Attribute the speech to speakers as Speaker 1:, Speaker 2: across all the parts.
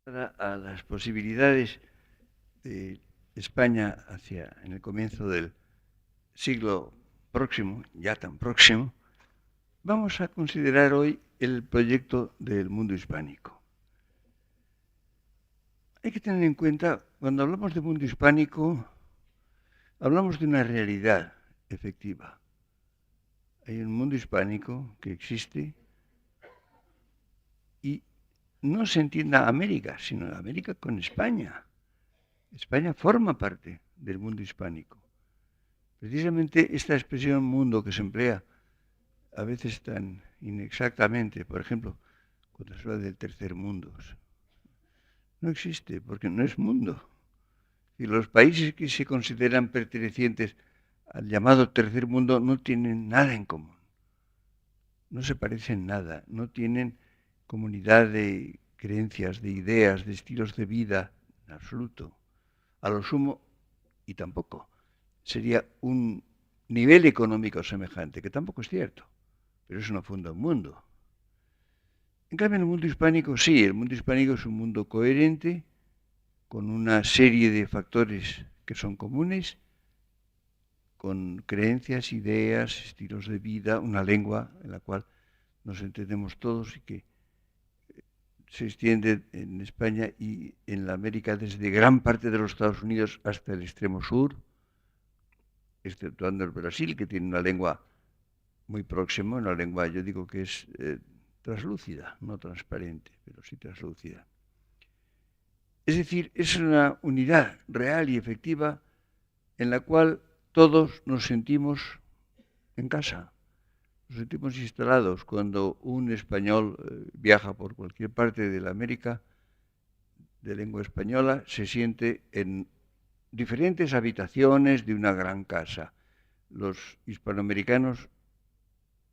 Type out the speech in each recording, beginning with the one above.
Speaker 1: A las posibilidades de España en el comienzo del siglo próximo, ya tan próximo, vamos a considerar hoy el proyecto del mundo hispánico. Hay que tener en cuenta, cuando hablamos de mundo hispánico, hablamos de una realidad efectiva. Hay un mundo hispánico que existe y no se entienda América, sino América con España. España forma parte del mundo hispánico. Precisamente esta expresión mundo que se emplea a veces tan inexactamente, por ejemplo, cuando se habla del tercer mundo, no existe porque no es mundo. Y los países que se consideran pertenecientes al llamado tercer mundo no tienen nada en común. No se parecen nada, no tienen comunidad de creencias, de ideas, de estilos de vida, en absoluto. A lo sumo, y tampoco, sería un nivel económico semejante, que tampoco es cierto, pero eso no funda un mundo. En cambio, en el mundo hispánico, sí, el mundo hispánico es un mundo coherente, con una serie de factores que son comunes, con creencias, ideas, estilos de vida, una lengua en la cual nos entendemos todos y que se extiende en España y en la América desde gran parte de los Estados Unidos hasta el extremo sur, exceptuando el Brasil, que tiene una lengua muy próxima, una lengua, yo digo que es translúcida, no transparente, pero sí translúcida. Es decir, es una unidad real y efectiva en la cual todos nos sentimos en casa, nos sentimos instalados. Cuando un español viaja por cualquier parte de la América de lengua española, se siente en diferentes habitaciones de una gran casa. Los hispanoamericanos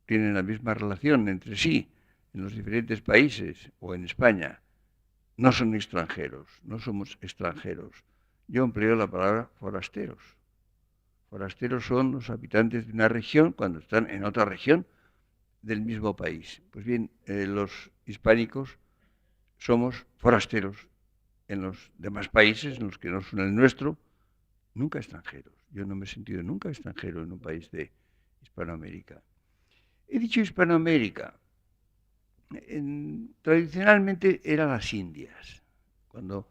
Speaker 1: tienen la misma relación entre sí en los diferentes países o en España. No son extranjeros, no somos extranjeros. Yo empleo la palabra forasteros. Forasteros son los habitantes de una región cuando están en otra región del mismo país. Pues bien, los hispánicos somos forasteros en los demás países, en los que no son el nuestro, nunca extranjeros. Yo no me he sentido nunca extranjero en un país de Hispanoamérica. He dicho Hispanoamérica. Tradicionalmente eran las Indias. Cuando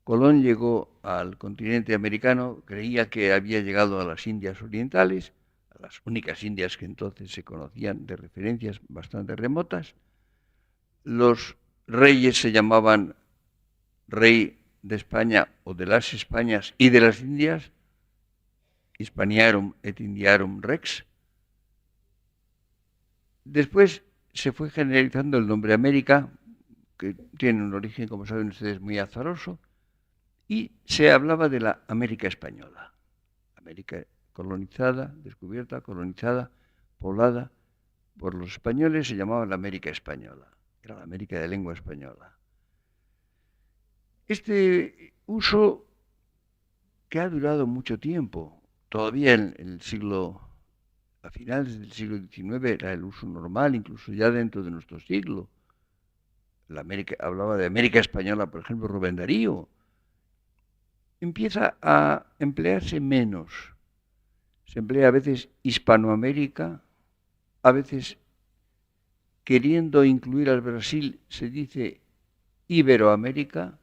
Speaker 1: Colón llegó al continente americano, creía que había llegado a las Indias orientales, a las únicas Indias que entonces se conocían de referencias bastante remotas. Los reyes se llamaban rey de España o de las Españas y de las Indias, Hispaniarum et Indiarum Rex. Después se fue generalizando el nombre América, que tiene un origen, como saben ustedes, muy azaroso, y se hablaba de la América española. América colonizada, descubierta, colonizada, poblada por los españoles, se llamaba la América española. Era la América de lengua española. Este uso que ha durado mucho tiempo, todavía en el siglo, a finales del siglo XIX era el uso normal, incluso ya dentro de nuestro siglo. Hablaba de América española, por ejemplo, Rubén Darío. Empieza a emplearse menos. Se emplea a veces Hispanoamérica, a veces queriendo incluir al Brasil se dice Iberoamérica,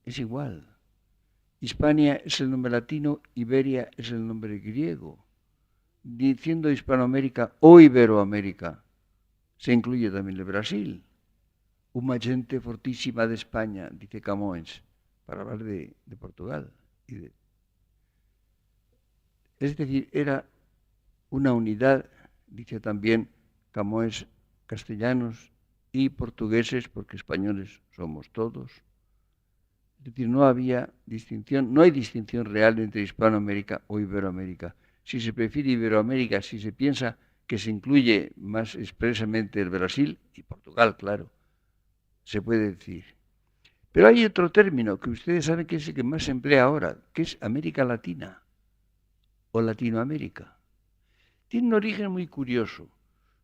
Speaker 1: es igual. Hispania es el nombre latino, Iberia es el nombre griego. Diciendo Hispanoamérica o Iberoamérica, se incluye también el Brasil. Una gente fortísima de España, dice Camões, para hablar de Portugal. Es decir, era una unidad, dice también Camões, castellanos y portugueses, porque españoles somos todos. Es decir, no había distinción, no hay distinción real entre Hispanoamérica o Iberoamérica. Si se prefiere Iberoamérica, si se piensa que se incluye más expresamente el Brasil y Portugal, claro, se puede decir. Pero hay otro término que ustedes saben que es el que más se emplea ahora, que es América Latina o Latinoamérica. Tiene un origen muy curioso.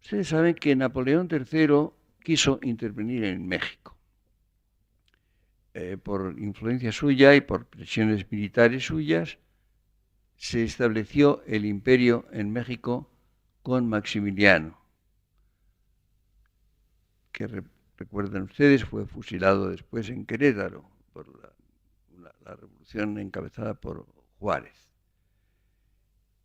Speaker 1: Ustedes saben que Napoleón III quiso intervenir en México. por influencia suya y por presiones militares suyas, se estableció el imperio en México con Maximiliano, que recuerdan ustedes fue fusilado después en Querétaro por la revolución encabezada por Juárez.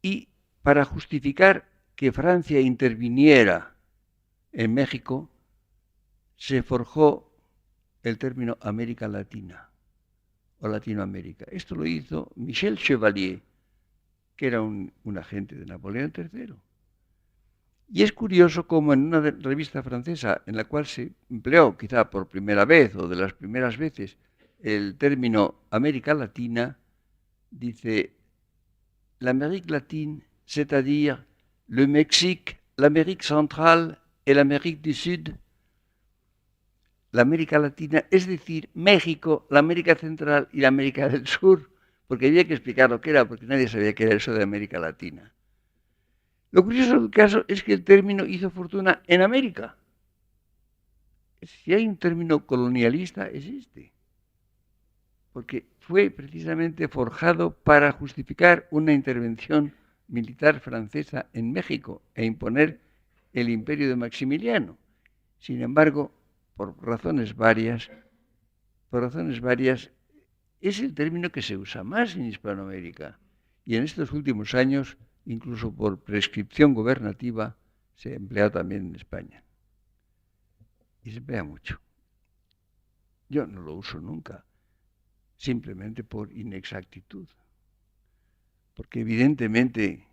Speaker 1: Y para justificar que Francia interviniera en México, se forjó el término América Latina o Latinoamérica. Esto lo hizo Michel Chevalier, que era un agente de Napoleón III. Y es curioso cómo en una revista francesa en la cual se empleó quizá por primera vez o de las primeras veces el término América Latina, dice l'Amérique latine, c'est-à-dire le Mexique, l'Amérique centrale et l'Amérique du Sud. La América Latina, es decir, México, la América Central y la América del Sur, porque había que explicar lo que era, porque nadie sabía qué era eso de América Latina. Lo curioso del caso es que el término hizo fortuna en América. Si hay un término colonialista, es este. Porque fue precisamente forjado para justificar una intervención militar francesa en México e imponer el imperio de Maximiliano. Sin embargo, por razones varias, es el término que se usa más en Hispanoamérica. Y en estos últimos años, incluso por prescripción gubernativa, se emplea también en España. Y se emplea mucho. Yo no lo uso nunca, simplemente por inexactitud. Porque evidentemente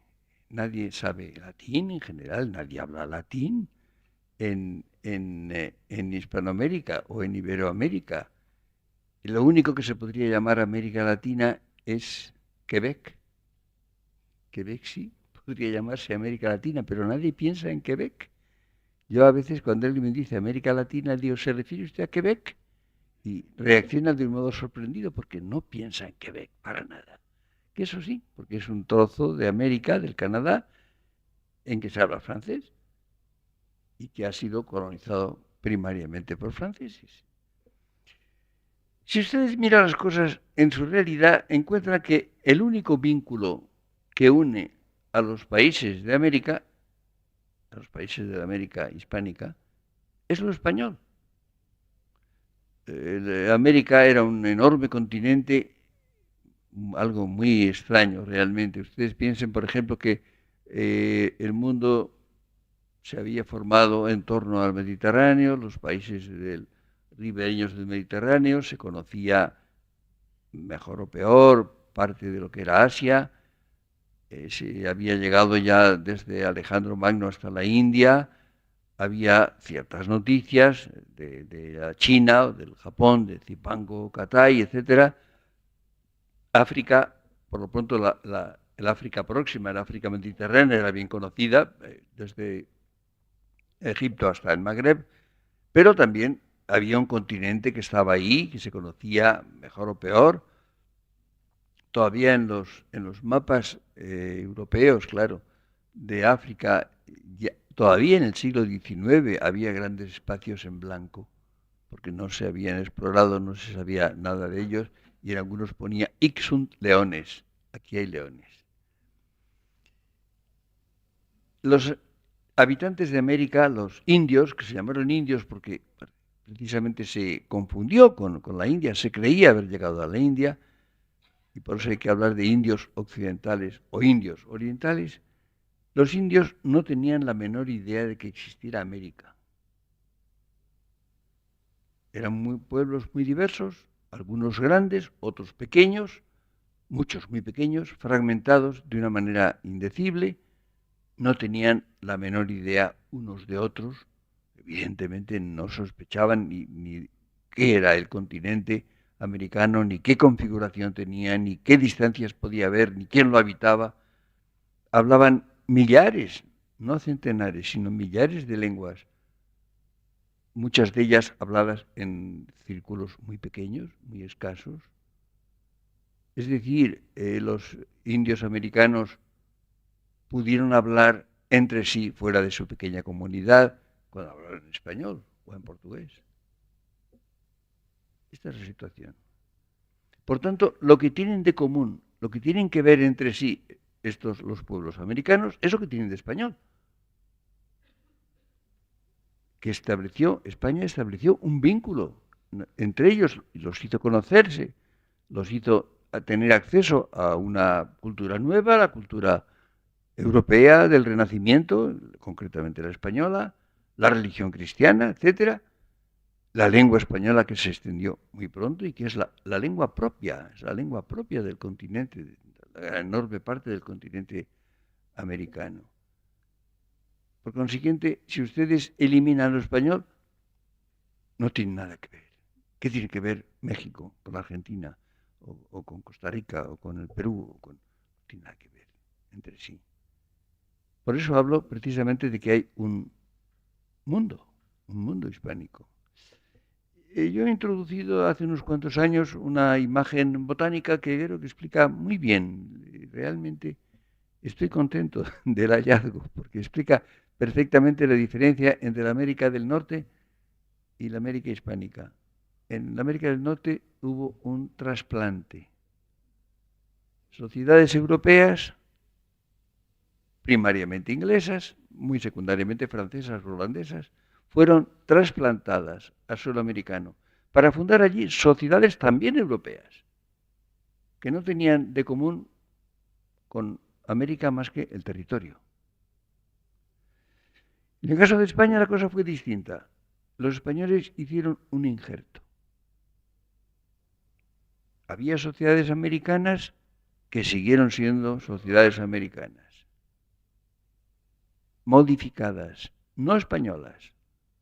Speaker 1: nadie sabe latín en general, nadie habla latín en Hispanoamérica o en Iberoamérica. Y lo único que se podría llamar América Latina es Quebec. Quebec sí, podría llamarse América Latina, pero nadie piensa en Quebec. Yo a veces cuando alguien me dice América Latina, digo, ¿se refiere usted a Quebec? Y reacciona de un modo sorprendido porque no piensa en Quebec para nada. Que eso sí, porque es un trozo de América, del Canadá, en que se habla francés y que ha sido colonizado primariamente por franceses. Si ustedes miran las cosas en su realidad, encuentran que el único vínculo que une a los países de América, a los países de la América hispánica, es lo español. América era un enorme continente, algo muy extraño realmente. Ustedes piensen, por ejemplo, que el mundo se había formado en torno al Mediterráneo, los países ribereños del Mediterráneo, se conocía mejor o peor parte de lo que era Asia, se había llegado ya desde Alejandro Magno hasta la India, había ciertas noticias de la China, del Japón, de Zipango, Catay, etc. África, por lo pronto el África próxima, el África mediterránea era bien conocida, desde Egipto hasta el Magreb, pero también había un continente que estaba ahí, que se conocía mejor o peor. Todavía en los mapas europeos, claro, de África, todavía en el siglo XIX había grandes espacios en blanco, porque no se habían explorado, no se sabía nada de ellos, y en algunos ponía Ixunt leones, aquí hay leones. Los habitantes de América, los indios, que se llamaron indios porque precisamente se confundió con la India, se creía haber llegado a la India, y por eso hay que hablar de indios occidentales o indios orientales. Los indios no tenían la menor idea de que existiera América. Eran pueblos muy diversos, algunos grandes, otros pequeños, muchos muy pequeños, fragmentados de una manera indecible, no tenían la menor idea unos de otros, evidentemente no sospechaban ni qué era el continente americano, ni qué configuración tenía, ni qué distancias podía haber, ni quién lo habitaba. Hablaban millares, no centenares, sino millares de lenguas, muchas de ellas habladas en círculos muy pequeños, muy escasos. Es decir, los indios americanos pudieron hablar entre sí fuera de su pequeña comunidad cuando hablaban en español o en portugués. Esta es la situación. Por tanto, lo que tienen de común, lo que tienen que ver entre sí los pueblos americanos, es lo que tienen de español. Que España estableció un vínculo entre ellos, los hizo conocerse, los hizo tener acceso a una cultura nueva, la cultura europea del Renacimiento, concretamente la española, la religión cristiana, etcétera, la lengua española que se extendió muy pronto y que es la lengua propia, es la lengua propia del continente, la enorme parte del continente americano. Por consiguiente, si ustedes eliminan lo español, no tiene nada que ver. ¿Qué tiene que ver México con Argentina o con Costa Rica o con el Perú? No tiene nada que ver entre sí. Por eso hablo precisamente de que hay un mundo hispánico. Yo he introducido hace unos cuantos años una imagen botánica que creo que explica muy bien. Realmente estoy contento del hallazgo porque explica perfectamente la diferencia entre la América del Norte y la América hispánica. En la América del Norte hubo un trasplante. Sociedades europeas, primariamente inglesas, muy secundariamente francesas o holandesas, fueron trasplantadas al suelo americano para fundar allí sociedades también europeas, que no tenían de común con América más que el territorio. En el caso de España la cosa fue distinta. Los españoles hicieron un injerto. Había sociedades americanas que siguieron siendo sociedades americanas, modificadas, no españolas,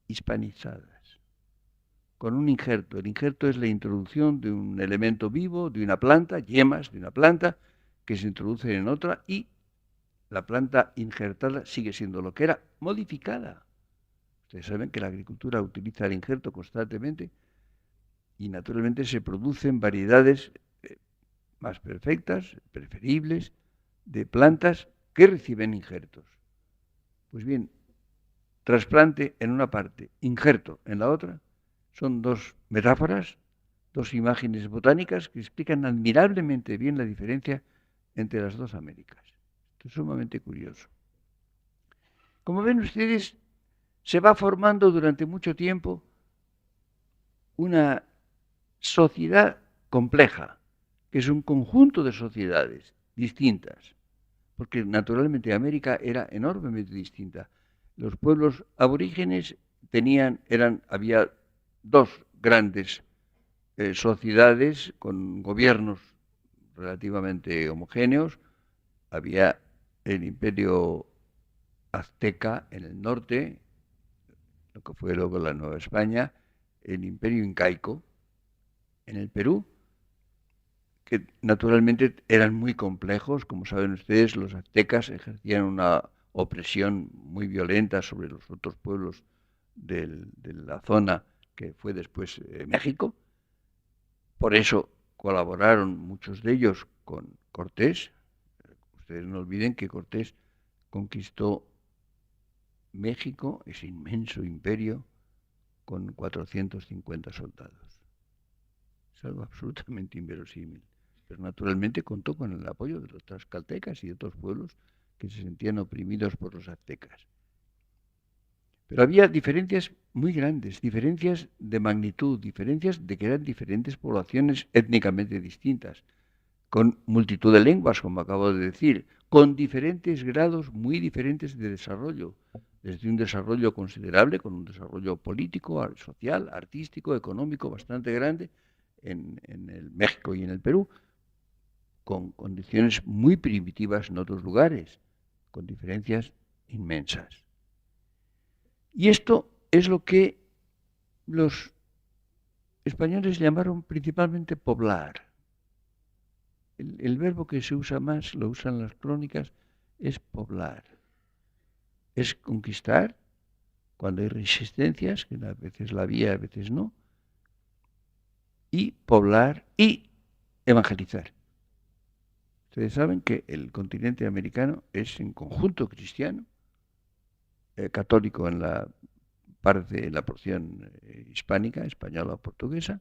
Speaker 1: hispanizadas, con un injerto. El injerto es la introducción de un elemento vivo, de una planta, yemas de una planta, que se introducen en otra y la planta injertada sigue siendo lo que era, modificada. Ustedes saben que la agricultura utiliza el injerto constantemente y naturalmente se producen variedades más perfectas, preferibles, de plantas que reciben injertos. Pues bien, trasplante en una parte, injerto en la otra, son dos metáforas, dos imágenes botánicas que explican admirablemente bien la diferencia entre las dos Américas. Esto es sumamente curioso. Como ven ustedes, se va formando durante mucho tiempo una sociedad compleja, que es un conjunto de sociedades distintas, porque naturalmente América era enormemente distinta. Los pueblos aborígenes había dos grandes sociedades con gobiernos relativamente homogéneos. Había el imperio azteca en el norte, lo que fue luego la Nueva España, el imperio incaico en el Perú, que naturalmente eran muy complejos. Como saben ustedes, los aztecas ejercían una opresión muy violenta sobre los otros pueblos de la zona que fue después México. Por eso colaboraron muchos de ellos con Cortés. Ustedes no olviden que Cortés conquistó México, ese inmenso imperio, con 450 soldados. Es algo absolutamente inverosímil. Pero naturalmente contó con el apoyo de los tlaxcaltecas y de otros pueblos que se sentían oprimidos por los aztecas. Pero había diferencias muy grandes, diferencias de magnitud, diferencias de que eran diferentes poblaciones étnicamente distintas, con multitud de lenguas, como acabo de decir, con diferentes grados muy diferentes de desarrollo, desde un desarrollo considerable, con un desarrollo político, social, artístico, económico bastante grande en el México y en el Perú, con condiciones muy primitivas en otros lugares, con diferencias inmensas. Y esto es lo que los españoles llamaron principalmente poblar. El verbo que se usa más, lo usan las crónicas, es poblar. Es conquistar, cuando hay resistencias, que a veces la había, a veces no, y poblar y evangelizar. Ustedes saben que el continente americano es en conjunto cristiano, católico en la porción hispánica, española o portuguesa,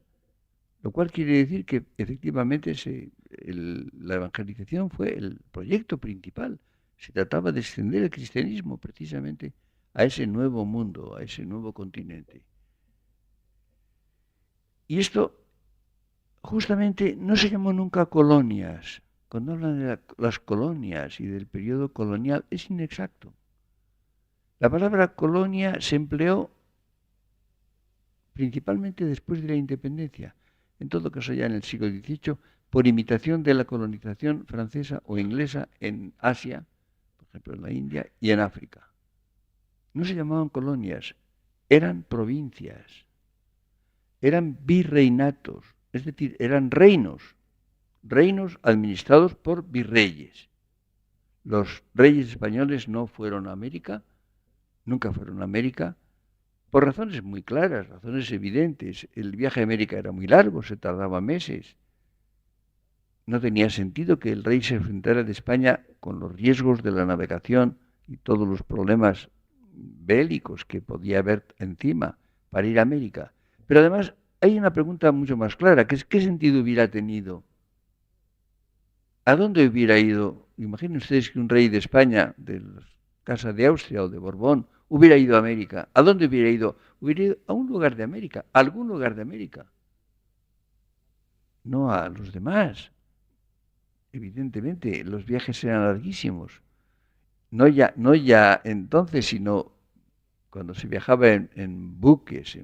Speaker 1: Lo cual quiere decir que efectivamente la evangelización fue el proyecto principal. Se trataba de extender el cristianismo precisamente a ese nuevo mundo, a ese nuevo continente. Y esto justamente no se llamó nunca colonias. Cuando hablan de las colonias y del periodo colonial es inexacto. La palabra colonia se empleó principalmente después de la independencia, en todo caso ya en el siglo XVIII, por imitación de la colonización francesa o inglesa en Asia, por ejemplo en la India y en África. No se llamaban colonias, eran provincias, eran virreinatos, es decir, eran reinos administrados por virreyes. Los reyes españoles no fueron a América, nunca fueron a América, por razones muy claras, razones evidentes. El viaje a América era muy largo, se tardaba meses. No tenía sentido que el rey se enfrentara de España con los riesgos de la navegación y todos los problemas bélicos que podía haber encima para ir a América. Pero además hay una pregunta mucho más clara, que es ¿qué sentido hubiera tenido? ¿A dónde hubiera ido? Imaginen ustedes que un rey de España, de la Casa de Austria o de Borbón, hubiera ido a América. ¿A dónde hubiera ido? Hubiera ido a un lugar de América, a algún lugar de América. No a los demás. Evidentemente, los viajes eran larguísimos. No ya entonces, sino cuando se viajaba en buques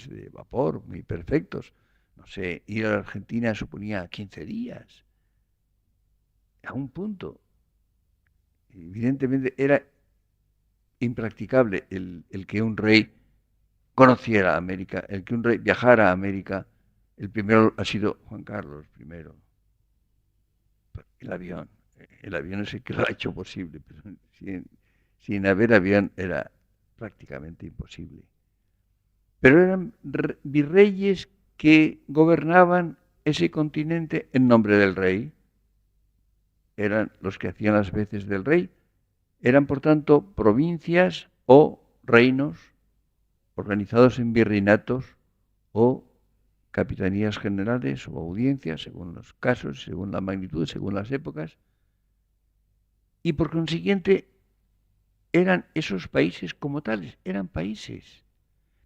Speaker 1: de vapor muy perfectos. No sé, ir a la Argentina suponía 15 días. A un punto. Evidentemente era impracticable el que un rey conociera América, el que un rey viajara a América. El primero ha sido Juan Carlos I. El avión. El avión es el que lo ha hecho posible, pero sin haber avión era prácticamente imposible. Pero eran virreyes que gobernaban ese continente en nombre del rey. Eran los que hacían las veces del rey. Eran, por tanto, provincias o reinos organizados en virreinatos o capitanías generales o audiencias, según los casos, según la magnitud, según las épocas, y por consiguiente eran esos países como tales, eran países.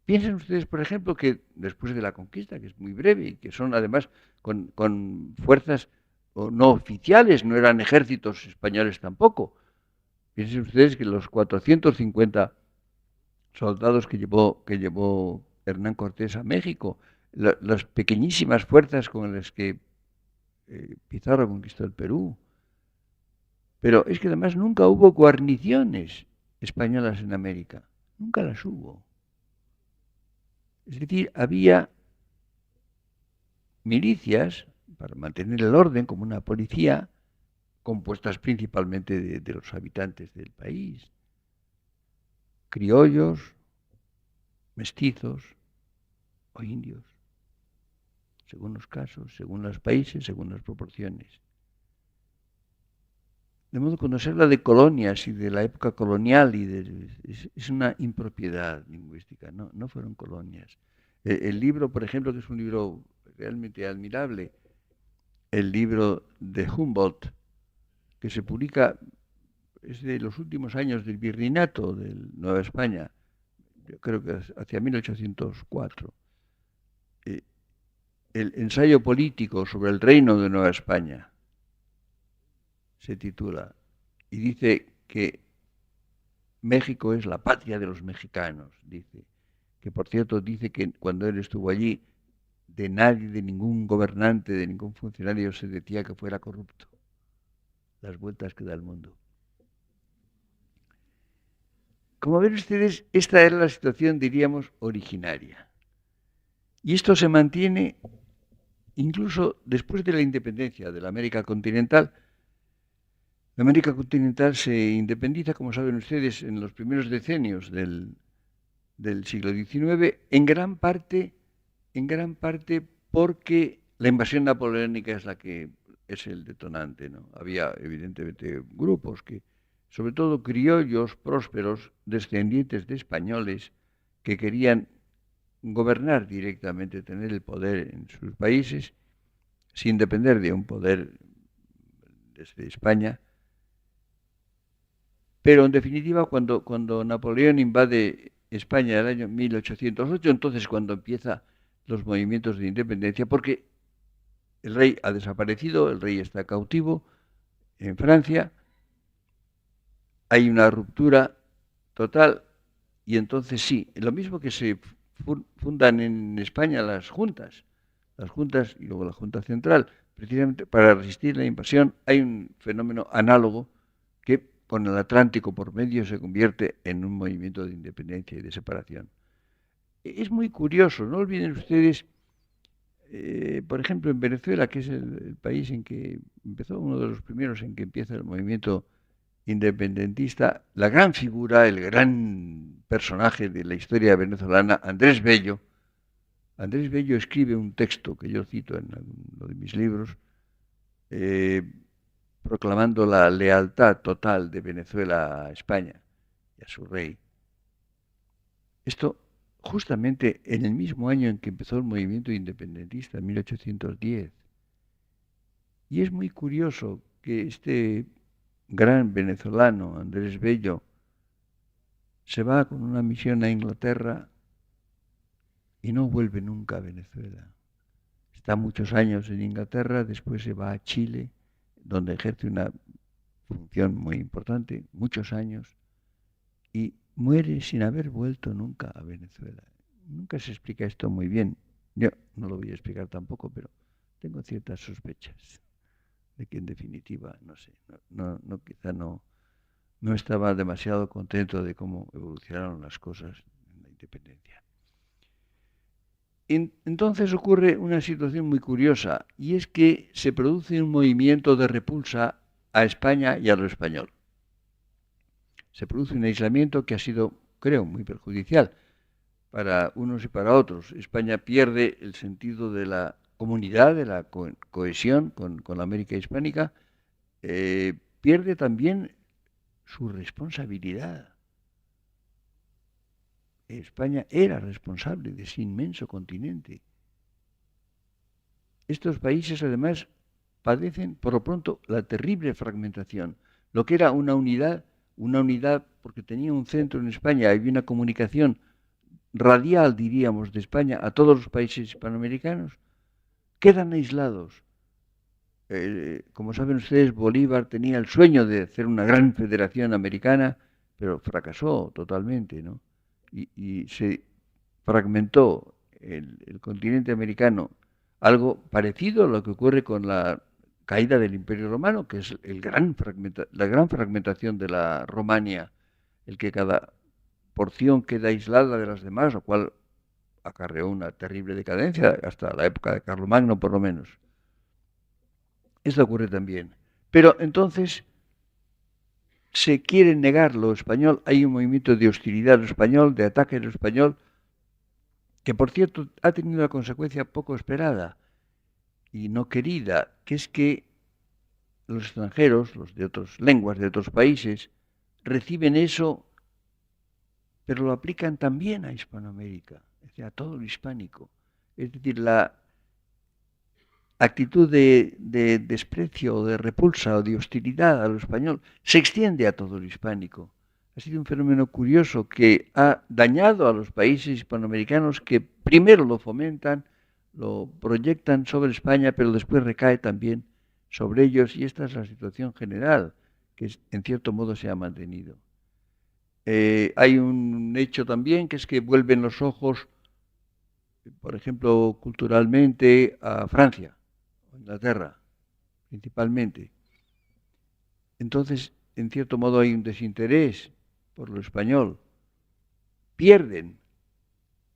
Speaker 1: Piensen ustedes, por ejemplo, que después de la conquista, que es muy breve y que son además con fuerzas no oficiales, no eran ejércitos españoles tampoco, piensen ustedes que los 450 soldados que llevó Hernán Cortés a México, las pequeñísimas fuerzas con las que Pizarro conquistó el Perú. Pero es que además nunca hubo guarniciones españolas en América, nunca las hubo. Es decir, había milicias para mantener el orden como una policía, compuestas principalmente de los habitantes del país, criollos, mestizos o indios, según los casos, según los países, según las proporciones. De modo que cuando se habla de colonias y de la época colonial, es una impropiedad lingüística, no fueron colonias. El libro, por ejemplo, que es un libro realmente admirable, el libro de Humboldt, que se publica, es de los últimos años del virreinato de Nueva España, yo creo que hacia 1804. El ensayo político sobre el reino de Nueva España se titula y dice que México es la patria de los mexicanos, dice, que por cierto dice que cuando él estuvo allí, de nadie, de ningún gobernante, de ningún funcionario se decía que fuera corrupto. Las vueltas que da el mundo. Como ven ustedes, esta era la situación, diríamos, originaria. Y esto se mantiene incluso después de la independencia de la América continental. La América continental se independiza, como saben ustedes, en los primeros decenios del siglo XIX, en gran parte porque la invasión napoleónica es la que es el detonante, ¿no? Había evidentemente grupos que, sobre todo criollos prósperos, descendientes de españoles, que querían gobernar directamente, tener el poder en sus países, sin depender de un poder desde España. Pero en definitiva, cuando Napoleón invade España en el año 1808, entonces cuando empiezan los movimientos de independencia, porque el rey ha desaparecido, el rey está cautivo en Francia, hay una ruptura total y entonces sí, lo mismo que se fundan en España las juntas y luego la Junta Central, precisamente para resistir la invasión, hay un fenómeno análogo que con el Atlántico por medio se convierte en un movimiento de independencia y de separación. Es muy curioso, no olviden ustedes, por ejemplo, en Venezuela, que es el país en que empezó, uno de los primeros en que empieza el movimiento independentista, la gran figura, el gran personaje de la historia venezolana, Andrés Bello. Andrés Bello escribe un texto que yo cito en uno de mis libros, proclamando la lealtad total de Venezuela a España y a su rey. Esto justamente en el mismo año en que empezó el movimiento independentista, en 1810. Y es muy curioso que este gran venezolano, Andrés Bello, se va con una misión a Inglaterra y no vuelve nunca a Venezuela. Está muchos años en Inglaterra, después se va a Chile, donde ejerce una función muy importante, muchos años, y muere sin haber vuelto nunca a Venezuela. Nunca se explica esto muy bien. Yo no lo voy a explicar tampoco, pero tengo ciertas sospechas de que en definitiva, no sé, quizá no estaba demasiado contento de cómo evolucionaron las cosas en la independencia. Entonces ocurre una situación muy curiosa, y es que se produce un movimiento de repulsa a España y a lo español. Se produce un aislamiento que ha sido, creo, muy perjudicial para unos y para otros. España pierde el sentido de la comunidad, de la cohesión con la América hispánica, pierde también su responsabilidad. España era responsable de ese inmenso continente. Estos países además padecen por lo pronto la terrible fragmentación. Lo que era una unidad porque tenía un centro en España, había una comunicación radial, diríamos, de España a todos los países hispanoamericanos, quedan aislados. Como saben ustedes, Bolívar tenía el sueño de hacer una gran federación americana, pero fracasó totalmente, ¿no? Y se fragmentó el continente americano, algo parecido a lo que ocurre con la caída del Imperio Romano, que es la gran fragmentación de la Romania, el que cada porción queda aislada de las demás, lo cual acarreó una terrible decadencia hasta la época de Carlomagno, por lo menos. Esto ocurre también. Pero entonces se quiere negar lo español, hay un movimiento de hostilidad a lo español, de ataque a lo español, que por cierto ha tenido una consecuencia poco esperada y no querida, que es que los extranjeros, los de otras lenguas, de otros países, reciben eso, pero lo aplican también a Hispanoamérica, es decir, a todo lo hispánico. Es decir, la actitud de desprecio, o de repulsa o de hostilidad a lo español se extiende a todo lo hispánico. Ha sido un fenómeno curioso que ha dañado a los países hispanoamericanos que primero lo fomentan, lo proyectan sobre España, pero después recae también sobre ellos, y esta es la situación general que en cierto modo se ha mantenido. Hay un hecho también, que es que vuelven los ojos, por ejemplo, culturalmente, a Francia, a Inglaterra, principalmente. Entonces, en cierto modo, hay un desinterés por lo español. Pierden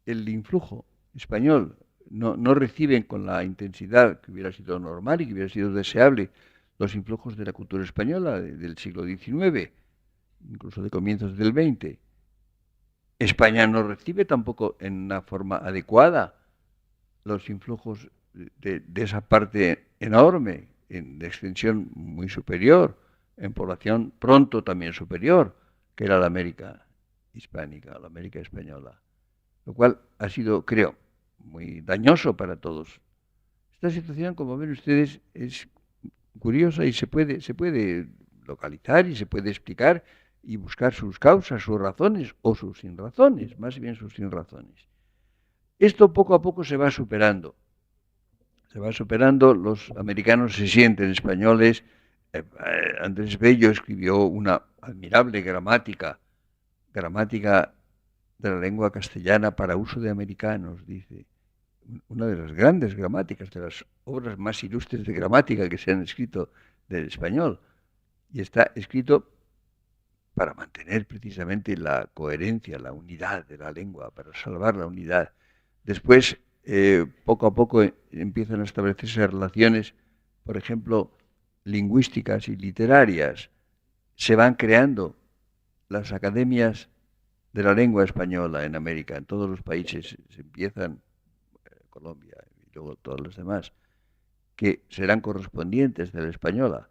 Speaker 1: el influjo español, no reciben con la intensidad que hubiera sido normal y que hubiera sido deseable los influjos de la cultura española del siglo XIX, incluso de comienzos del XX. España no recibe tampoco en una forma adecuada los influjos de esa parte enorme, de extensión muy superior, en población pronto también superior, que era la América hispánica, la América española. lo cual ha sido, creo, muy dañoso para todos. Esta situación, como ven ustedes, es curiosa y se puede localizar y se puede explicar y buscar sus causas, sus razones o sus sinrazones, más bien sus sinrazones. Esto poco a poco se va superando. Se va superando, los americanos se sienten españoles. Andrés Bello escribió una admirable gramática de la lengua castellana para uso de americanos, dice. Una de las grandes gramáticas, de las obras más ilustres de gramática que se han escrito del español. Y está escrito para mantener precisamente la coherencia, la unidad de la lengua, para salvar la unidad. Después, poco a poco empiezan a establecerse relaciones, por ejemplo, lingüísticas y literarias. Se van creando las academias de la lengua española en América, en todos los países se empiezan, Colombia y luego todos los demás, que serán correspondientes de la española,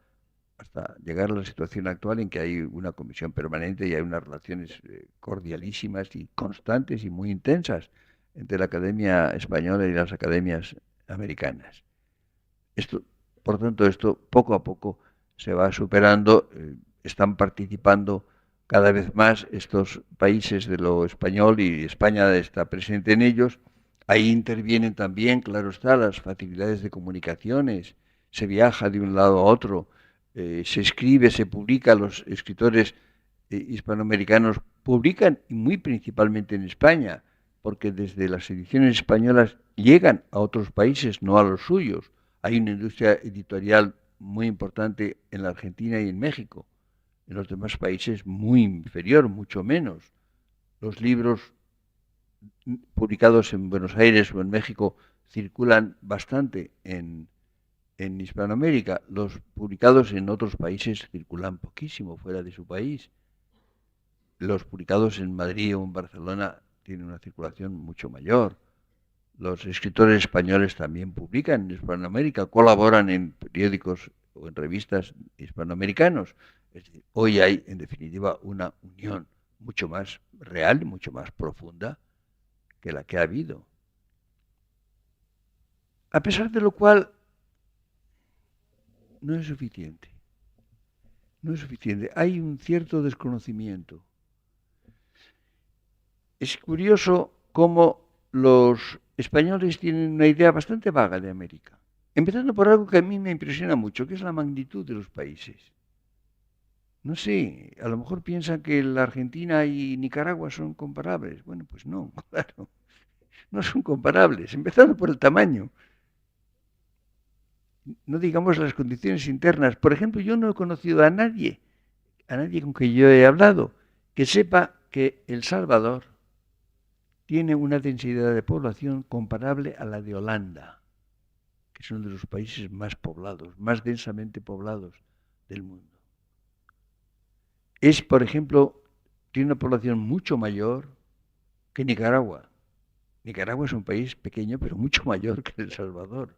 Speaker 1: hasta llegar a la situación actual en que hay una comisión permanente y hay unas relaciones cordialísimas y constantes y muy intensas entre la Academia Española y las academias americanas. Esto, por tanto, esto poco a poco se va superando, están participando cada vez más estos países de lo español y España está presente en ellos. Ahí intervienen también, claro está, las facilidades de comunicaciones, se viaja de un lado a otro, se escribe, se publica, los escritores hispanoamericanos publican, y muy principalmente en España, porque desde las ediciones españolas llegan a otros países, no a los suyos. Hay una industria editorial muy importante en la Argentina y en México. En los demás países muy inferior, mucho menos. Los libros publicados en Buenos Aires o en México circulan bastante en Hispanoamérica. Los publicados en otros países circulan poquísimo fuera de su país. Los publicados en Madrid o en Barcelona tienen una circulación mucho mayor. Los escritores españoles también publican en Hispanoamérica, colaboran en periódicos o en revistas hispanoamericanos. Es decir, hoy hay, en definitiva, una unión mucho más real, mucho más profunda que la que ha habido. A pesar de lo cual, no es suficiente. No es suficiente. Hay un cierto desconocimiento. Es curioso cómo los españoles tienen una idea bastante vaga de América. Empezando por algo que a mí me impresiona mucho, que es la magnitud de los países. No sé, a lo mejor piensan que la Argentina y Nicaragua son comparables. Bueno, pues no, claro, no son comparables, empezando por el tamaño. No digamos las condiciones internas. Por ejemplo, yo no he conocido a nadie con quien yo he hablado, que sepa que El Salvador tiene una densidad de población comparable a la de Holanda, que es uno de los países más poblados, más densamente poblados del mundo. Es, por ejemplo, tiene una población mucho mayor que Nicaragua. Nicaragua es un país pequeño, pero mucho mayor que El Salvador,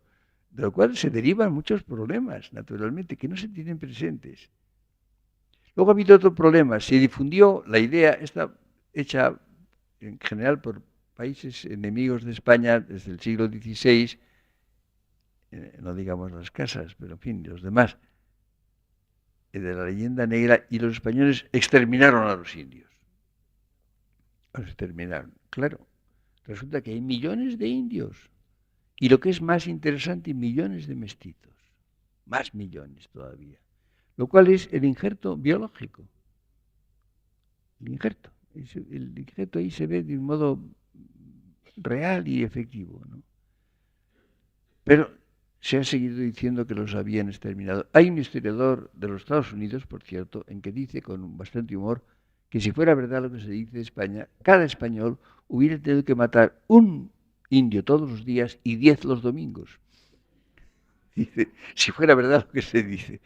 Speaker 1: de lo cual se derivan muchos problemas, naturalmente, que no se tienen presentes. Luego ha habido otro problema. Se difundió la idea, esta hecha en general por países enemigos de España desde el siglo XVI, no digamos las casas, pero en fin, los demás, de la leyenda negra, y los españoles exterminaron a los indios. Los exterminaron. Claro, resulta que hay millones de indios. Y lo que es más interesante, millones de mestizos. Más millones todavía. Lo cual es el injerto biológico. El injerto. El injerto ahí se ve de un modo real y efectivo, ¿no? Pero se ha seguido diciendo que los habían exterminado. Hay un historiador de los Estados Unidos, por cierto, en que dice con bastante humor que si fuera verdad lo que se dice de España, cada español hubiera tenido que matar un indio todos los días y 10 los domingos. Dice, si fuera verdad lo que se dice.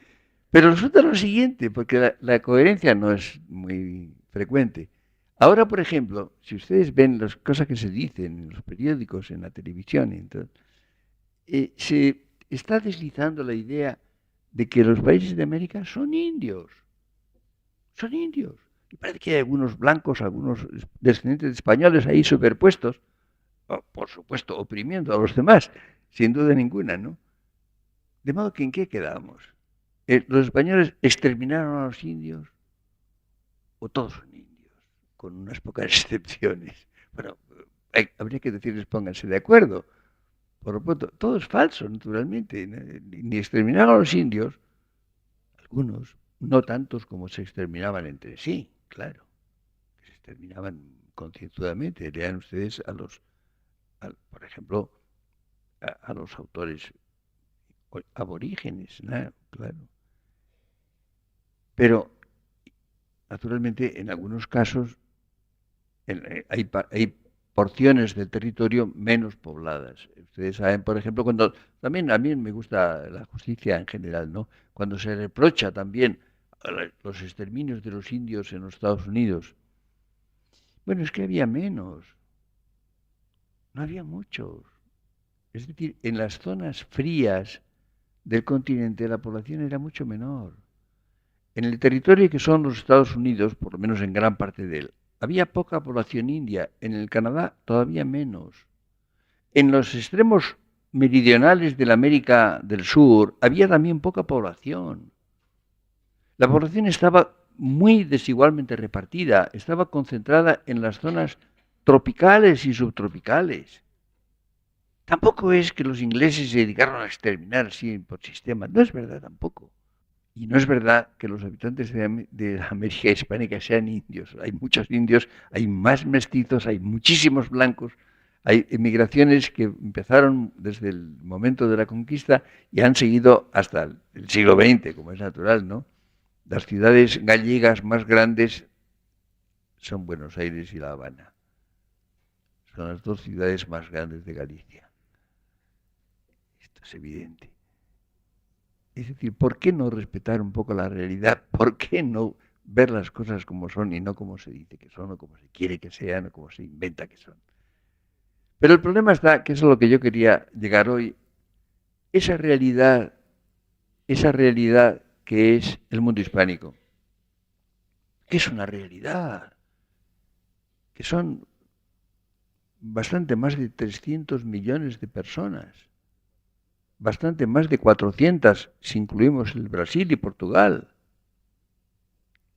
Speaker 1: Pero resulta lo siguiente, porque la coherencia no es muy frecuente. Ahora, por ejemplo, si ustedes ven las cosas que se dicen en los periódicos, en la televisión, entonces, se está deslizando la idea de que los países de América son indios. Son indios. Y parece que hay algunos blancos, algunos descendientes de españoles ahí superpuestos, por supuesto, oprimiendo a los demás, sin duda ninguna, ¿no? De modo que ¿en qué quedamos? ¿Los españoles exterminaron a los indios o todos son indios? Con unas pocas excepciones. Bueno, habría que decirles pónganse de acuerdo. Por lo tanto, todo es falso, naturalmente. Ni exterminaron a los indios, algunos, no tantos como se exterminaban entre sí, claro. Se exterminaban concienzudamente. Lean ustedes por ejemplo, a los autores aborígenes, ¿no? Claro. Pero, naturalmente, en algunos casos hay porciones del territorio menos pobladas. Ustedes saben, por ejemplo, cuando también a mí me gusta la justicia en general, ¿no? Cuando se reprocha también los exterminios de los indios en los Estados Unidos. Bueno, es que había menos, no había muchos. Es decir, en las zonas frías del continente la población era mucho menor. En el territorio que son los Estados Unidos, por lo menos en gran parte de él, había poca población india. En el Canadá todavía menos. En los extremos meridionales de la América del Sur había también poca población. La población estaba muy desigualmente repartida, estaba concentrada en las zonas tropicales y subtropicales. Tampoco es que los ingleses se dedicaron a exterminar así por sistema, no es verdad tampoco. Y no es verdad que los habitantes de la América hispánica sean indios. Hay muchos indios, hay más mestizos, hay muchísimos blancos, hay emigraciones que empezaron desde el momento de la conquista y han seguido hasta el siglo XX, como es natural, ¿no? Las ciudades gallegas más grandes son Buenos Aires y La Habana. Son las dos ciudades más grandes de Galicia. Esto es evidente. Es decir, ¿por qué no respetar un poco la realidad? ¿Por qué no ver las cosas como son y no como se dice que son, o como se quiere que sean, o como se inventa que son? Pero el problema está, que eso es a lo que yo quería llegar hoy, esa realidad que es el mundo hispánico, que es una realidad, que son bastante más de 300 millones de personas, bastante más de 400 si incluimos el Brasil y Portugal,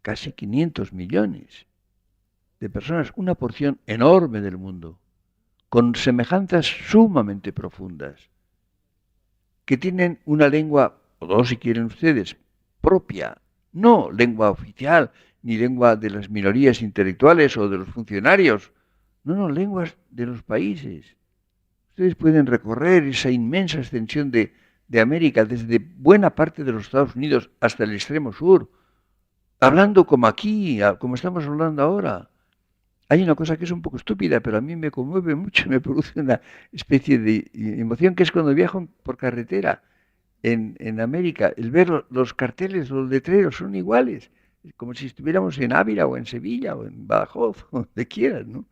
Speaker 1: casi 500 millones de personas, una porción enorme del mundo, con semejanzas sumamente profundas, que tienen una lengua, o dos si quieren ustedes, propia, no lengua oficial, ni lengua de las minorías intelectuales o de los funcionarios, no, lenguas de los países. Ustedes pueden recorrer esa inmensa extensión de América, desde buena parte de los Estados Unidos hasta el extremo sur, hablando como aquí, como estamos hablando ahora. Hay una cosa que es un poco estúpida, pero a mí me conmueve mucho, me produce una especie de emoción, que es cuando viajo por carretera en América, el ver los carteles, los letreros son iguales, como si estuviéramos en Ávila o en Sevilla o en Badajoz, o donde quieras, ¿no?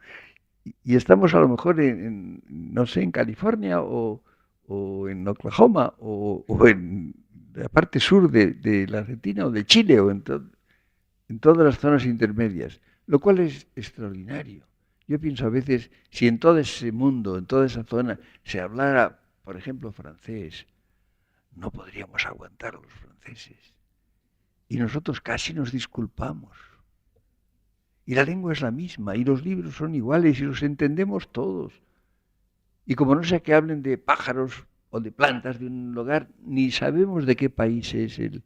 Speaker 1: Y estamos a lo mejor no sé, en California o en Oklahoma o en la parte sur de la Argentina o de Chile o en todas las zonas intermedias, lo cual es extraordinario. Yo pienso a veces, si en todo ese mundo, en toda esa zona, se hablara, por ejemplo, francés, no podríamos aguantar a los franceses. Y nosotros casi nos disculpamos. Y la lengua es la misma, y los libros son iguales, y los entendemos todos. Y como no sea que hablen de pájaros o de plantas de un lugar, ni sabemos de qué país es el.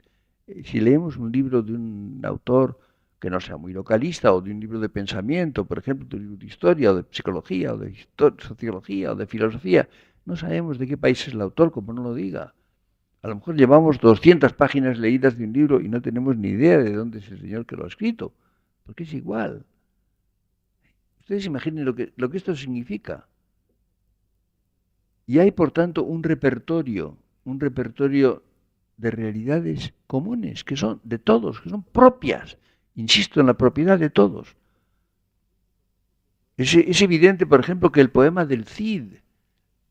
Speaker 1: Si leemos un libro de un autor que no sea muy localista, o de un libro de pensamiento, por ejemplo, de un libro de historia, o de psicología, o de sociología, o de filosofía, no sabemos de qué país es el autor, como no lo diga. A lo mejor llevamos 200 páginas leídas de un libro y no tenemos ni idea de dónde es el señor que lo ha escrito, porque es igual. Ustedes imaginen lo que esto significa. Y hay, por tanto, un repertorio de realidades comunes, que son de todos, que son propias. Insisto en la propiedad de todos. Es evidente, por ejemplo, que el poema del Cid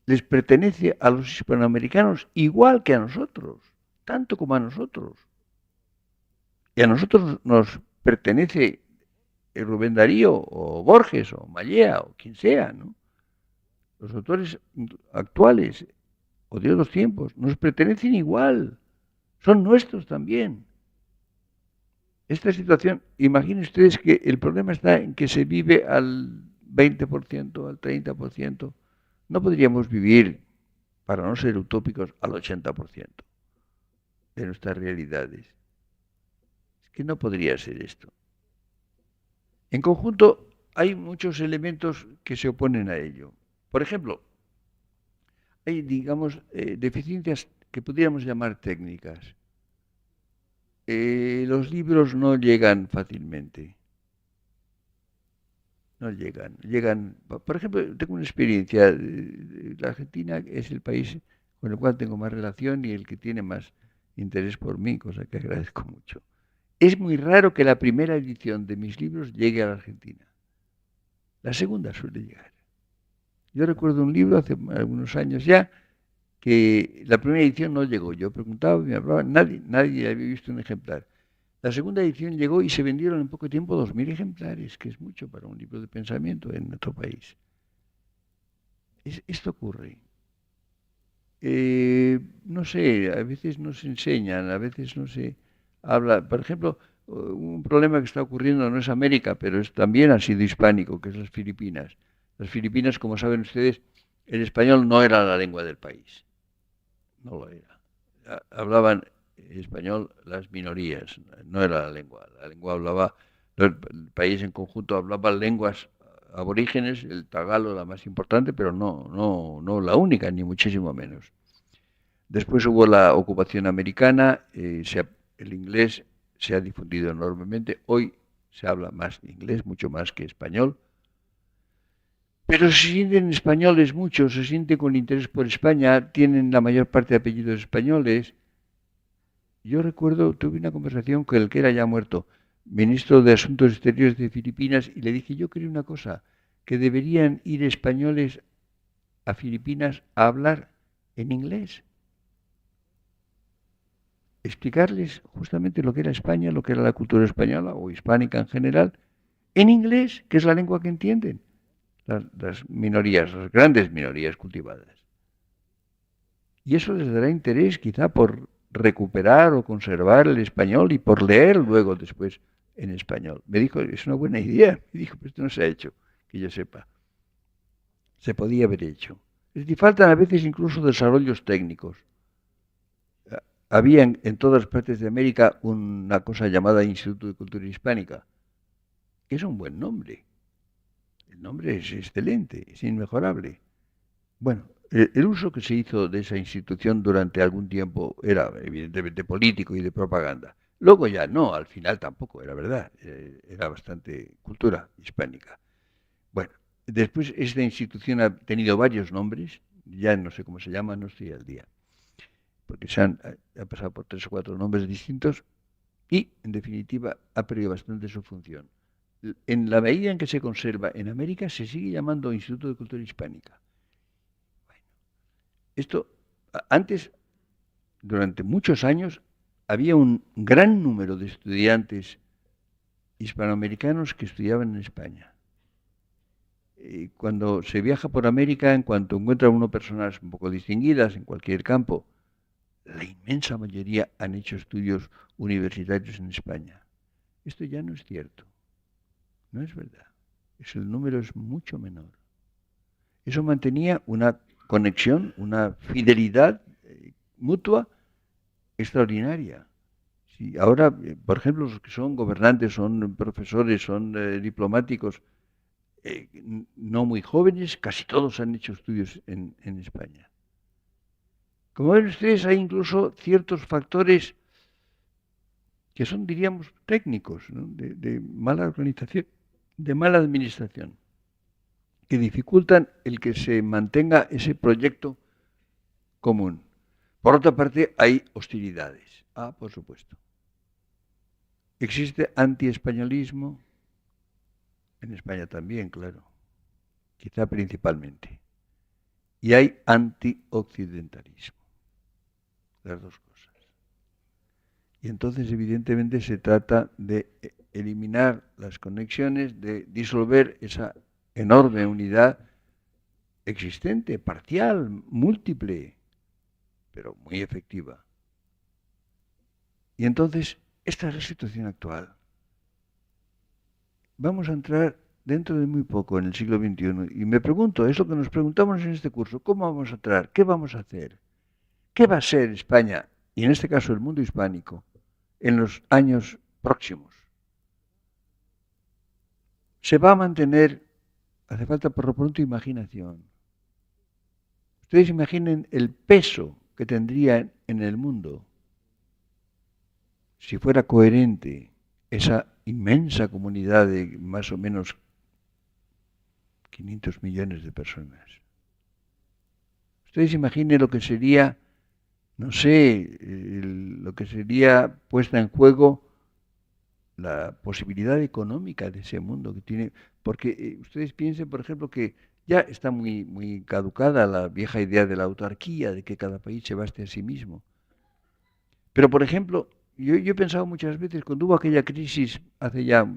Speaker 1: les pertenece a los hispanoamericanos igual que a nosotros, tanto como a nosotros. Y a nosotros nos pertenece Rubén Darío, o Borges, o Mallea, o quien sea, ¿no? Los autores actuales o de otros tiempos nos pertenecen igual, son nuestros también. Esta situación, imaginen ustedes que el problema está en que se vive al 20%, al 30%. No podríamos vivir, para no ser utópicos, al 80% de nuestras realidades. Es que no podría ser esto. En conjunto, hay muchos elementos que se oponen a ello. Por ejemplo, hay, digamos, deficiencias que pudiéramos llamar técnicas. Los libros no llegan fácilmente. No llegan. Por ejemplo, tengo una experiencia. La Argentina es el país con el cual tengo más relación y el que tiene más interés por mí, cosa que agradezco mucho. Es muy raro que la primera edición de mis libros llegue a la Argentina. La segunda suele llegar. Yo recuerdo un libro hace algunos años ya que la primera edición no llegó. Yo preguntaba, me hablaba, nadie había visto un ejemplar. La segunda edición llegó y se vendieron en poco tiempo 2000 ejemplares, que es mucho para un libro de pensamiento en nuestro país. Esto ocurre. No sé, a veces no se enseñan, a veces no se habla. Por ejemplo, un problema que está ocurriendo no es América, pero también ha sido hispánico, que es las Filipinas. Las Filipinas, como saben ustedes, el español no era la lengua del país, no lo era. Hablaban español las minorías, no era la lengua. La lengua hablaba, el país en conjunto hablaba lenguas aborígenes, el tagalo la más importante, pero no la única, ni muchísimo menos. Después hubo la ocupación americana, el inglés se ha difundido enormemente. Hoy se habla más inglés, mucho más que español. Pero se sienten españoles muchos, se sienten con interés por España, tienen la mayor parte de apellidos españoles. Yo recuerdo, tuve una conversación con el que era ya muerto, ministro de Asuntos Exteriores de Filipinas, y le dije, yo creo una cosa, que deberían ir españoles a Filipinas a hablar en inglés. Explicarles justamente lo que era España, lo que era la cultura española o hispánica en general, en inglés, que es la lengua que entienden las minorías, las grandes minorías cultivadas. Y eso les dará interés quizá por recuperar o conservar el español y por leer luego después en español. Me dijo, es una buena idea. Me dijo, pero esto no se ha hecho, que yo sepa. Se podía haber hecho. Es decir, faltan a veces incluso desarrollos técnicos. Había en todas partes de América una cosa llamada Instituto de Cultura Hispánica, que es un buen nombre. El nombre es excelente, es inmejorable. Bueno, el uso que se hizo de esa institución durante algún tiempo era evidentemente político y de propaganda. Luego ya no, al final tampoco, era verdad, era bastante cultura hispánica. Bueno, después esta institución ha tenido varios nombres, ya no sé cómo se llama, no estoy al día, porque ha pasado por 3 o 4 nombres distintos y, en definitiva, ha perdido bastante su función. En la medida en que se conserva en América, se sigue llamando Instituto de Cultura Hispánica. Esto, antes, durante muchos años, había un gran número de estudiantes hispanoamericanos que estudiaban en España. Y cuando se viaja por América, en cuanto encuentra uno personas un poco distinguidas en cualquier campo, la inmensa mayoría han hecho estudios universitarios en España. Esto ya no es cierto. No es verdad. El número es mucho menor. Eso mantenía una conexión, una fidelidad mutua extraordinaria. Si ahora, por ejemplo, los que son gobernantes, son profesores, son diplomáticos, no muy jóvenes, casi todos han hecho estudios en España. Como ven ustedes, hay incluso ciertos factores que son, diríamos, técnicos, ¿no? de mala organización, de mala administración, que dificultan el que se mantenga ese proyecto común. Por otra parte, hay hostilidades. Por supuesto. Existe antiespañolismo, en España también, claro, quizá principalmente. Y hay antioccidentalismo, las dos cosas. Y entonces, evidentemente, se trata de eliminar las conexiones, de disolver esa enorme unidad existente, parcial, múltiple, pero muy efectiva. Y entonces, esta es la situación actual. Vamos a entrar dentro de muy poco en el siglo XXI. Y me pregunto, es lo que nos preguntamos en este curso, ¿cómo vamos a entrar? ¿Qué vamos a hacer? ¿Qué va a ser España, y en este caso el mundo hispánico, en los años próximos? Se va a mantener, hace falta por lo pronto imaginación. Ustedes imaginen el peso que tendría en el mundo si fuera coherente esa inmensa comunidad de más o menos 500 millones de personas. Ustedes imaginen lo que sería, no sé, lo que sería puesta en juego la posibilidad económica de ese mundo que tiene, porque ustedes piensen, por ejemplo, que ya está muy caducada la vieja idea de la autarquía, de que cada país se baste a sí mismo. Pero, por ejemplo, yo he pensado muchas veces, cuando hubo aquella crisis hace ya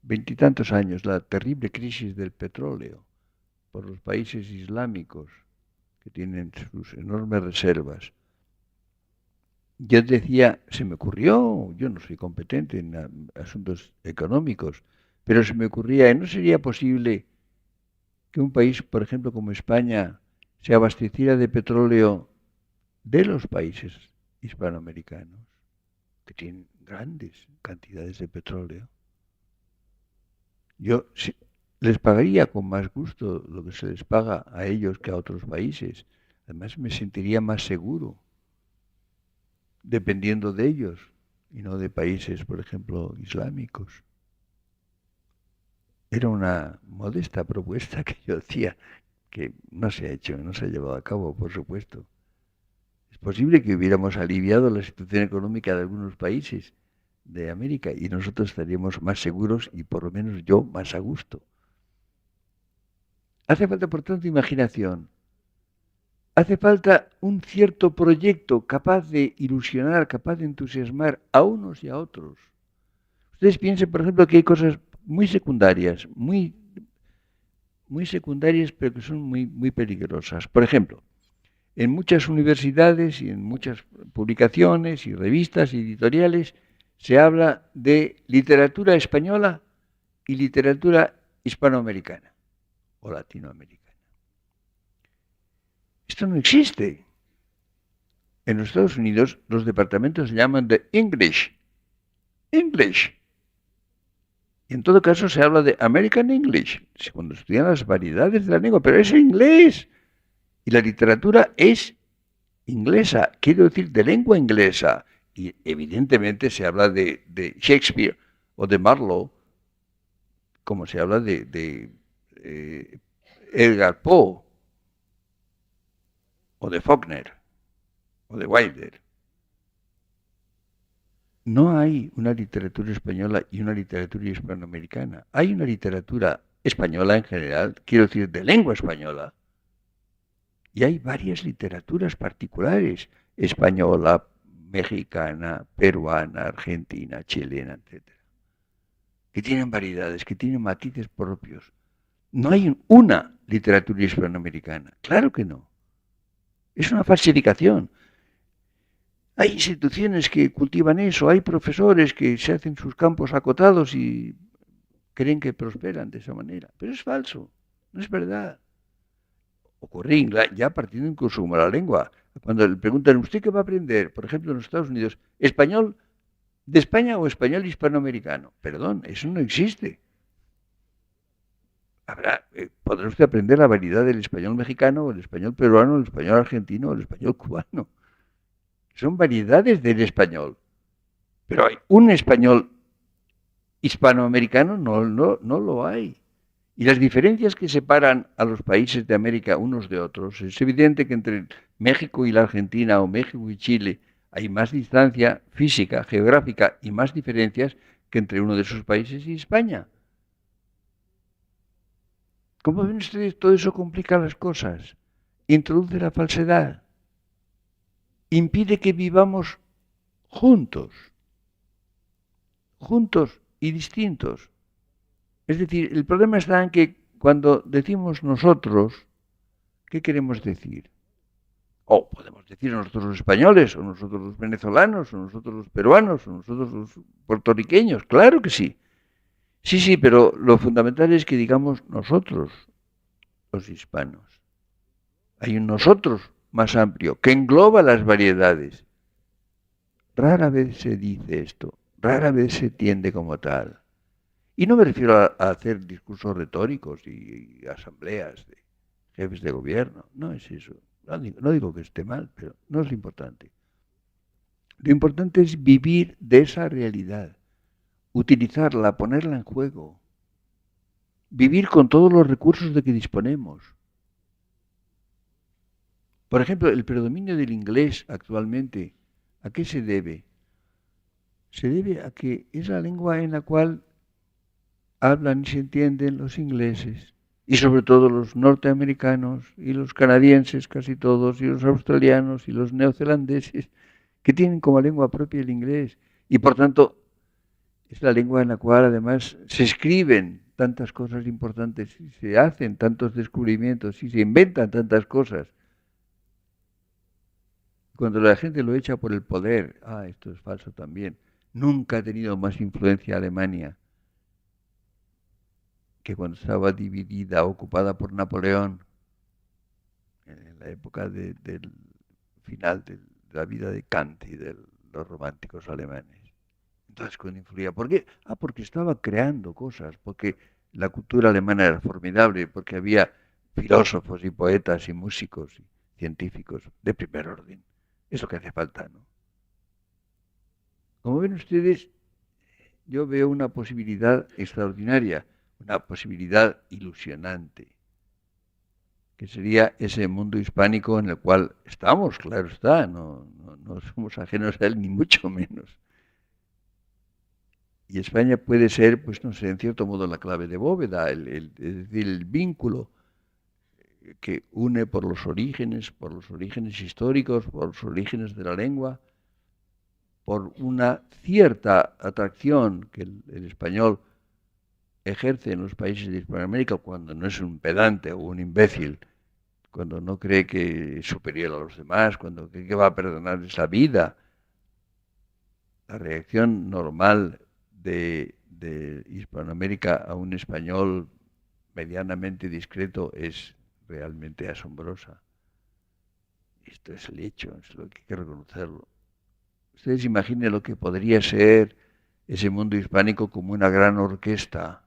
Speaker 1: veintitantos años, la terrible crisis del petróleo por los países islámicos que tienen sus enormes reservas, yo decía, se me ocurrió, yo no soy competente en asuntos económicos, pero se me ocurría, ¿no sería posible que un país, por ejemplo, como España, se abasteciera de petróleo de los países hispanoamericanos, que tienen grandes cantidades de petróleo? Yo les pagaría con más gusto lo que se les paga a ellos que a otros países. Además, me sentiría más seguro dependiendo de ellos y no de países, por ejemplo, islámicos. Era una modesta propuesta que yo hacía, que no se ha hecho, no se ha llevado a cabo, por supuesto. Es posible que hubiéramos aliviado la situación económica de algunos países de América y nosotros estaríamos más seguros y por lo menos yo más a gusto. Hace falta, por tanto, imaginación. Hace falta un cierto proyecto capaz de ilusionar, capaz de entusiasmar a unos y a otros. Ustedes piensen, por ejemplo, que hay cosas muy secundarias, muy secundarias, pero que son muy peligrosas. Por ejemplo, en muchas universidades y en muchas publicaciones y revistas y editoriales se habla de literatura española y literatura hispanoamericana o latinoamericana. Esto no existe. En los Estados Unidos los departamentos se llaman de English. English. Y en todo caso se habla de American English, cuando estudian las variedades de la lengua, pero es inglés. Y la literatura es inglesa, quiero decir de lengua inglesa. Y evidentemente se habla de Shakespeare o de Marlowe, como se habla de Edgar Poe, o de Faulkner, o de Wilder. No hay una literatura española y una literatura hispanoamericana. Hay una literatura española en general, quiero decir de lengua española, y hay varias literaturas particulares, española, mexicana, peruana, argentina, chilena, etc., que tienen variedades, que tienen matices propios. No hay una literatura hispanoamericana, claro que no. Es una falsificación. Hay instituciones que cultivan eso, hay profesores que se hacen sus campos acotados y creen que prosperan de esa manera. Pero es falso, no es verdad. Ocurre ya partiendo incluso como la lengua. Cuando le preguntan, ¿usted qué va a aprender? Por ejemplo, en los Estados Unidos, ¿español de España o español hispanoamericano? Perdón, eso no existe. Podrá usted aprender la variedad del español mexicano, o el español peruano, el español argentino, o el español cubano. Son variedades del español. Pero hay un español hispanoamericano, no lo hay. Y las diferencias que separan a los países de América unos de otros, es evidente que entre México y la Argentina o México y Chile hay más distancia física, geográfica y más diferencias que entre uno de esos países y España. ¿Cómo ven ustedes? Todo eso complica las cosas, introduce la falsedad, impide que vivamos juntos, y distintos. Es decir, el problema está en que cuando decimos nosotros, ¿qué queremos decir? O podemos decir nosotros los españoles, o nosotros los venezolanos, o nosotros los peruanos, o nosotros los puertorriqueños. Claro que sí. Sí, sí, pero lo fundamental es que digamos nosotros, los hispanos. Hay un nosotros más amplio que engloba las variedades. Rara vez se dice esto, rara vez se entiende como tal. Y no me refiero a hacer discursos retóricos y asambleas de jefes de gobierno, no es eso. No digo que esté mal, pero no es lo importante. Lo importante es vivir de esa realidad, utilizarla, ponerla en juego, vivir con todos los recursos de que disponemos. Por ejemplo, el predominio del inglés actualmente, ¿a qué se debe? Se debe a que es la lengua en la cual hablan y se entienden los ingleses, y sobre todo los norteamericanos y los canadienses, casi todos, y los australianos y los neozelandeses, que tienen como lengua propia el inglés. Y por tanto, es la lengua en la cual además se escriben tantas cosas importantes y se hacen tantos descubrimientos y se inventan tantas cosas. Cuando la gente lo echa por el poder, esto es falso también, nunca ha tenido más influencia Alemania que cuando estaba dividida, ocupada por Napoleón, en la época del final de la vida de Kant y de los románticos alemanes. Entonces, cuando influía, ¿por qué? Porque estaba creando cosas, porque la cultura alemana era formidable, porque había filósofos y poetas y músicos y científicos de primer orden. Es lo que hace falta, ¿no? Como ven ustedes, yo veo una posibilidad extraordinaria, una posibilidad ilusionante, que sería ese mundo hispánico en el cual estamos, claro está, no somos ajenos a él, ni mucho menos. Y España puede ser, pues no sé, en cierto modo la clave de bóveda, es decir, el vínculo que une por los orígenes históricos, por los orígenes de la lengua, por una cierta atracción que el español ejerce en los países de Hispanoamérica cuando no es un pedante o un imbécil, cuando no cree que es superior a los demás, cuando cree que va a perdonarles la vida. La reacción normal de Hispanoamérica a un español medianamente discreto es realmente asombrosa. Esto es el hecho, es lo que hay que reconocerlo. Ustedes imaginen lo que podría ser ese mundo hispánico como una gran orquesta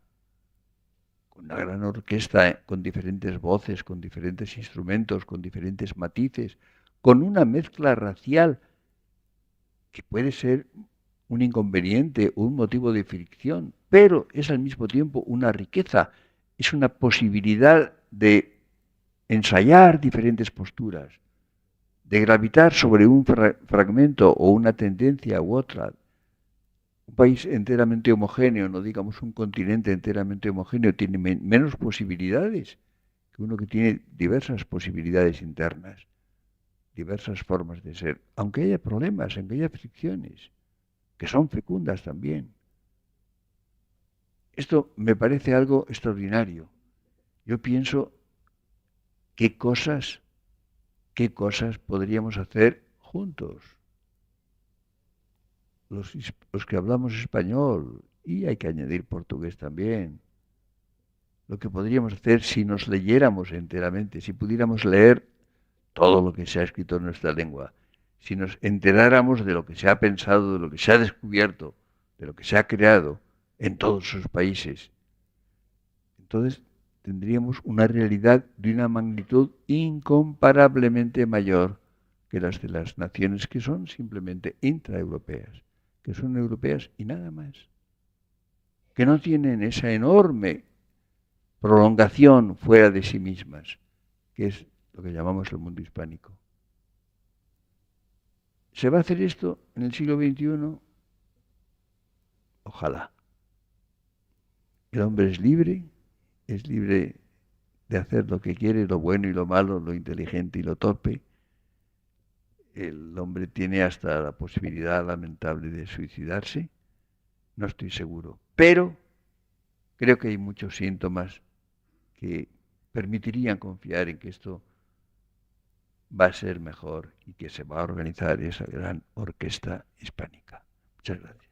Speaker 1: con diferentes voces, con diferentes instrumentos, con diferentes matices, con una mezcla racial que puede ser un inconveniente, un motivo de fricción, pero es al mismo tiempo una riqueza, es una posibilidad de ensayar diferentes posturas, de gravitar sobre un fragmento o una tendencia u otra. Un país enteramente homogéneo, no digamos un continente enteramente homogéneo, tiene menos posibilidades que uno que tiene diversas posibilidades internas, diversas formas de ser, aunque haya problemas, aunque haya fricciones, que son fecundas también. Esto me parece algo extraordinario. Yo pienso qué cosas podríamos hacer juntos. Los que hablamos español, y hay que añadir portugués también. Lo que podríamos hacer si nos leyéramos enteramente, si pudiéramos leer todo lo que se ha escrito en nuestra lengua, si nos enteráramos de lo que se ha pensado, de lo que se ha descubierto, de lo que se ha creado en todos sus países. Entonces tendríamos una realidad de una magnitud incomparablemente mayor que las de las naciones que son simplemente intraeuropeas, que son europeas y nada más, que no tienen esa enorme prolongación fuera de sí mismas, que es lo que llamamos el mundo hispánico. ¿Se va a hacer esto en el siglo XXI? Ojalá. El hombre es libre de hacer lo que quiere, lo bueno y lo malo, lo inteligente y lo torpe. El hombre tiene hasta la posibilidad lamentable de suicidarse, no estoy seguro. pero creo que hay muchos síntomas que permitirían confiar en que esto va a ser mejor y que se va a organizar esa gran orquesta hispánica. Muchas gracias.